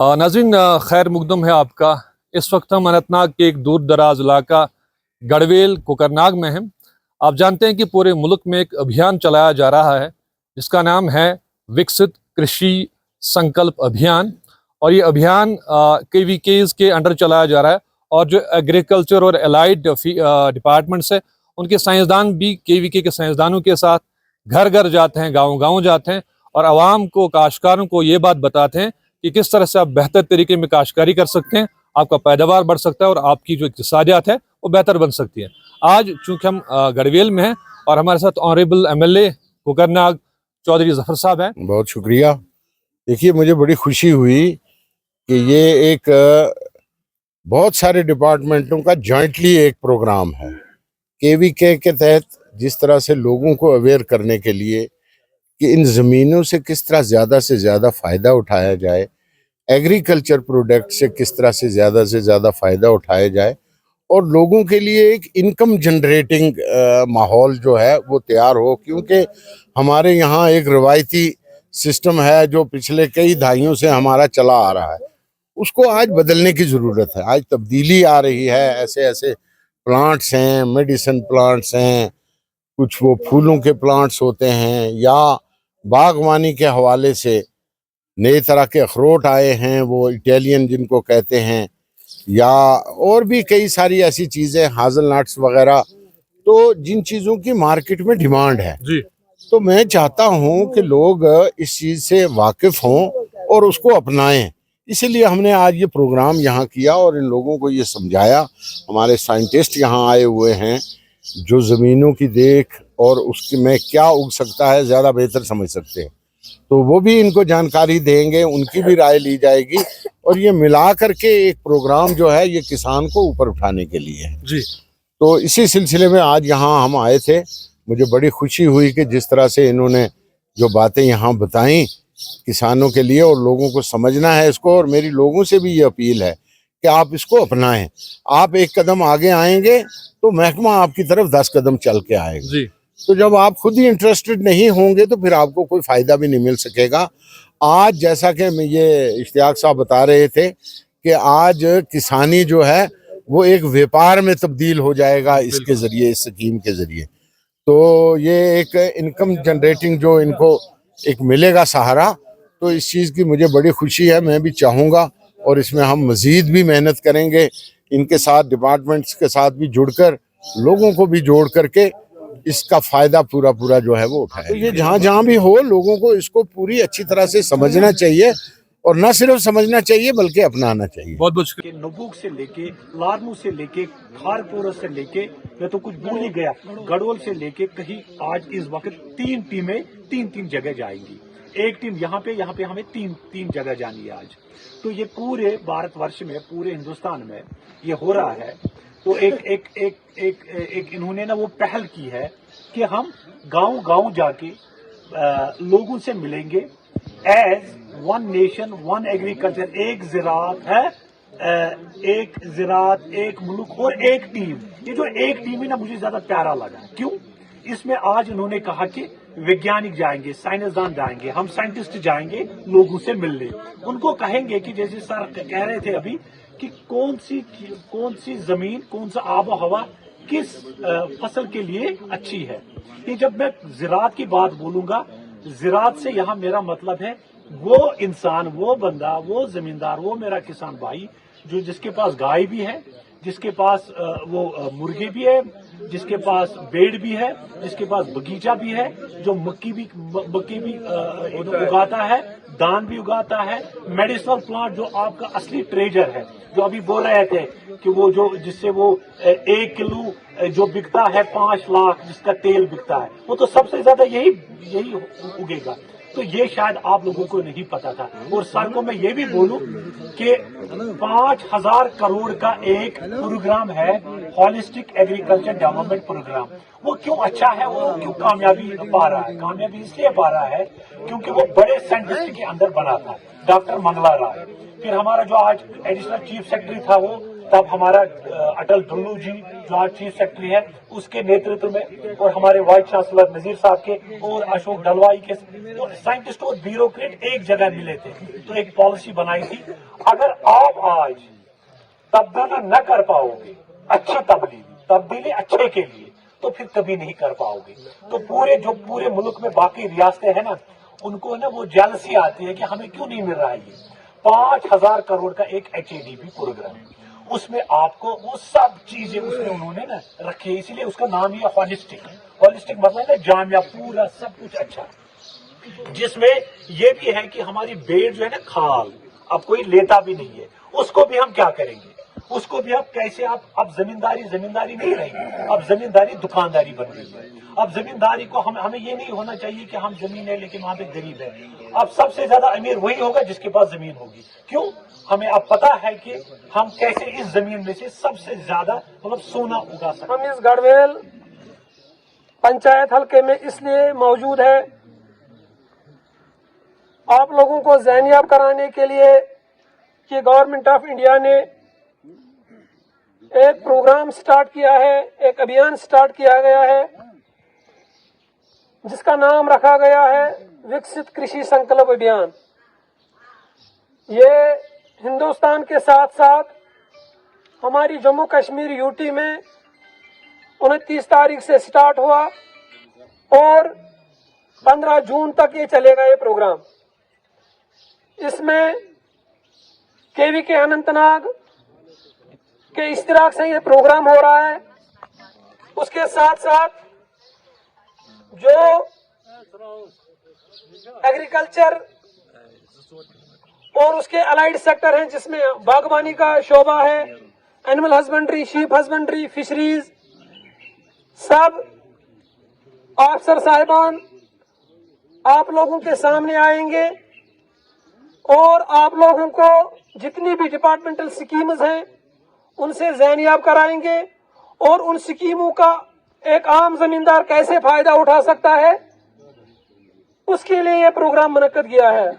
नाज़रीन, खैर मुकदम है आपका। इस वक्त हम अनंतनाग के एक दूर दराज इलाका गढ़वेल कोकरनाग में हैं। आप जानते हैं कि पूरे मुल्क में एक अभियान चलाया जा रहा है जिसका नाम है विकसित कृषि संकल्प अभियान, और ये अभियान KVKs के अंडर चलाया जा रहा है। और जो एग्रीकल्चर और एलाइड डिपार्टमेंट्स है, उनके साइंसदान भी KVK के साइंसदानों के साथ घर घर जाते हैं, गाँव गाँव जाते हैं और आवाम को, काश्तकारों को ये बात बताते हैं कि किस तरह से आप बेहतर तरीके में काश्तकारी कर सकते हैं, आपका पैदावार बढ़ सकता है और आपकी जो इक्तिसादियात है वो बेहतर बन सकती है। आज चूँकि हम गढ़वेल में हैं और हमारे साथ ऑनरेबल MLA कोकरनाग चौधरी जफर साहब हैं। बहुत शुक्रिया। देखिए, मुझे बड़ी खुशी हुई कि ये एक बहुत सारे डिपार्टमेंटों का जॉइंटली एक प्रोग्राम है। KVK के तहत जिस तरह से लोगों को अवेयर करने के लिए कि इन ज़मीनों से किस तरह ज़्यादा से ज़्यादा फ़ायदा उठाया जाए, एग्रीकल्चर प्रोडक्ट से किस तरह से ज़्यादा फ़ायदा उठाया जाए और लोगों के लिए एक इनकम जनरेटिंग माहौल जो है वो तैयार हो। क्योंकि हमारे यहाँ एक रवायती सिस्टम है जो पिछले कई दहाइयों से हमारा चला आ रहा है, उसको आज बदलने की ज़रूरत है। आज तब्दीली आ रही है, ऐसे ऐसे प्लांट्स हैं, मेडिसिन प्लांट्स हैं, कुछ वो फूलों के प्लांट्स होते हैं, या बागवानी के हवाले से नए तरह के अखरोट आए हैं, वो इटालियन जिनको कहते हैं, या और भी कई सारी ऐसी चीज़ें, हाजलनट्स वगैरह, तो जिन चीज़ों की मार्केट में डिमांड है जी। तो मैं चाहता हूं कि लोग इस चीज़ से वाकिफ़ हों और उसको अपनाएं। इसीलिए हमने आज ये प्रोग्राम यहाँ किया और इन लोगों को ये समझाया। हमारे साइंटिस्ट यहाँ आए हुए हैं जो ज़मीनों की देख और उसकी में क्या उग सकता है ज़्यादा बेहतर समझ सकते हैं, तो वो भी इनको जानकारी देंगे, उनकी भी राय ली जाएगी और ये मिला करके एक प्रोग्राम जो है ये किसान को ऊपर उठाने के लिए है जी। तो इसी सिलसिले में आज यहाँ हम आए थे। मुझे बड़ी खुशी हुई कि जिस तरह से इन्होंने जो बातें यहाँ बताई किसानों के लिए, और लोगों को समझना है इसको, और मेरी लोगों से भी ये अपील है कि आप इसको अपनाएं। आप एक कदम आगे आएंगे तो महकमा आपकी तरफ 10 कदम चल के आएगा जी। तो जब आप खुद ही इंटरेस्टेड नहीं होंगे तो फिर आपको कोई फ़ायदा भी नहीं मिल सकेगा। आज जैसा कि ये इश्तियाक साहब बता रहे थे कि आज किसानी जो है वो एक व्यापार में तब्दील हो जाएगा इसके ज़रिए, इस स्कीम के ज़रिए। तो ये एक इनकम जनरेटिंग जो इनको एक मिलेगा सहारा, तो इस चीज़ की मुझे बड़ी खुशी है। मैं भी चाहूँगा और इसमें हम मज़ीद भी मेहनत करेंगे, इनके साथ डिपार्टमेंट्स के साथ भी जुड़कर, लोगों को भी जोड़ करके इसका फ़ायदा पूरा जो है वो उठाए। तो ये जहाँ भी हो, लोगों को इसको पूरी अच्छी तरह से समझना चाहिए और न सिर्फ समझना चाहिए बल्कि अपनाना चाहिए। बहुत बहुत शुक्रिया। नबूक से लेके लारमू से लेके खारपुर से लेके, मैं तो कुछ भूल ही गया, गढ़वल से लेके कहीं आज इस वक्त 3 टीमें 3 जगह जाएंगी। एक टीम यहाँ पे हमें 3 जगह जानी है आज। तो ये पूरे भारतवर्ष में, पूरे हिंदुस्तान में ये हो रहा है। तो एक इन्होंने ना वो पहल की है कि हम गांव जाके लोगों से मिलेंगे as one nation one agriculture, एक ज़राअत है, एक ज़राअत, एक मुल्क और एक टीम। ये जो एक टीम है ना, मुझे ज्यादा प्यारा लगा। क्यों? इसमें आज उन्होंने कहा कि वैज्ञानिक जाएंगे, साइंसदान जाएंगे, हम साइंटिस्ट जाएंगे लोगों से मिलने, उनको कहेंगे कि जैसे सर कह रहे थे अभी कि कौन सी जमीन, कौन सा आबो हवा किस फसल के लिए अच्छी है। ये जब मैं ज़राअत की बात बोलूंगा, ज़राअत से यहाँ मेरा मतलब है वो इंसान, वो बंदा, वो जमींदार, वो मेरा किसान भाई जो जिसके पास गाय भी है, जिसके पास वो मुर्गे भी है, जिसके पास बेड़ भी है, जिसके पास बगीचा भी है, जो मक्की भी उगाता है, धान भी उगाता है, मेडिसिनल प्लांट जो आपका असली ट्रेजर है, जो अभी बोल रहे थे कि वो जो जिससे वो 1 किलो जो बिकता है 5 लाख जिसका तेल बिकता है, वो तो सबसे ज्यादा यही उगेगा। तो ये शायद आप लोगों को नहीं पता था। और सर को मैं ये भी बोलूं कि 5,000 करोड़ का एक प्रोग्राम है, हॉलिस्टिक एग्रीकल्चर डेवलपमेंट प्रोग्राम। वो क्यों अच्छा है, वो क्यों कामयाबी पा रहा है? कामयाबी इसलिए पा रहा है क्योंकि वो बड़े साइंटिस्ट के अंदर बना था, डॉक्टर मंगला राय। फिर हमारा जो आज एडिशनल चीफ सेक्रेटरी था वो तब हमारा अटल डुल्लू जी जो आज चीफ सेक्रेटरी है उसके नेतृत्व में और हमारे वाइस चांसलर नजीर साहब के और अशोक डलवाई के तो साइंटिस्ट और ब्यूरोक्रेट एक जगह मिले थे तो एक पॉलिसी बनाई थी। अगर आप आज तब्दीली न कर पाओगे, अच्छी तब्दीली अच्छे के लिए, तो फिर कभी नहीं कर पाओगे। तो पूरे मुल्क में बाकी रियासतें हैं ना, उनको ना वो जेलसी आती है कि हमें क्यों नहीं मिल रहा है ये 5,000 करोड़ का एक HADP प्रोग्राम, उसमें आपको वो सब चीजें उसमें उन्होंने ना रखी है, इसीलिए उसका नाम ही है होलिस्टिक मतलब है जामिया, पूरा सब कुछ अच्छा, जिसमें ये भी है कि हमारी बेड़ जो है ना खाल अब कोई लेता भी नहीं है, उसको भी हम क्या करेंगे, उसको भी आप कैसे आप अब जमींदारी नहीं रहेगी, अब जमींदारी दुकानदारी बन गई है। अब जमींदारी को हमें ये नहीं होना चाहिए कि हम जमीन है लेकिन वहां पे गरीब है। अब सबसे ज्यादा अमीर वही होगा जिसके पास जमीन होगी। क्यों? हमें अब पता है कि हम कैसे इस जमीन में से सबसे ज्यादा मतलब सोना उगा सकते। हम इस गढ़वेल पंचायत हल्के में इसलिए मौजूद है आप लोगों को ज़हनियाब कराने के लिए कि गवर्नमेंट ऑफ इंडिया ने एक प्रोग्राम स्टार्ट किया है, एक अभियान स्टार्ट किया गया है जिसका नाम रखा गया है विकसित कृषि संकल्प अभियान। ये हिंदुस्तान के साथ साथ हमारी जम्मू कश्मीर यूटी में 29 तारीख से स्टार्ट हुआ और 15 जून तक ये चलेगा ये प्रोग्राम। इसमें KVK अनंतनाग के इश्तिराक से ये प्रोग्राम हो रहा है। उसके साथ साथ जो एग्रीकल्चर और उसके अलाइड सेक्टर हैं जिसमें बागवानी का शोबा है, animal husbandry, sheep husbandry, fisheries, सब अफसर साहिबान आप लोगों के सामने आएंगे और आप लोगों को जितनी भी डिपार्टमेंटल स्कीम्स हैं उनसे ज़हनियाब कराएंगे और उन स्कीमों का एक आम जमींदार कैसे फायदा उठा सकता है उसके लिए यह प्रोग्राम मुनक्कद किया है।